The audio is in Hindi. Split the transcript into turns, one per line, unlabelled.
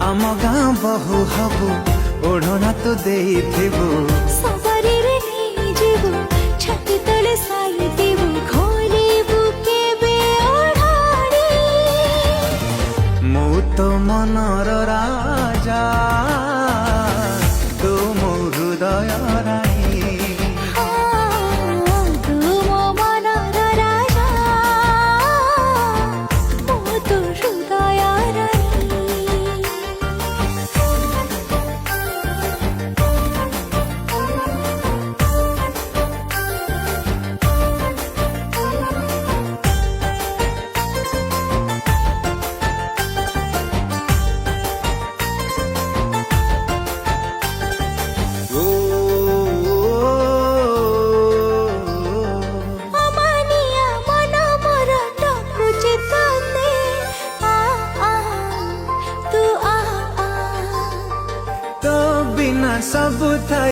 आम गाँ बहु हबु ओढ़ना तो देइथिबु
सवारी रे नहीं जीवु छाती तले साई देवु खोलिबु केबे ओढ़ाड़ी
मु तो मनर राजा तू मो हृदय रानी
तू मो मनर राजा मो तो हृदय रानी
तो बिना सब था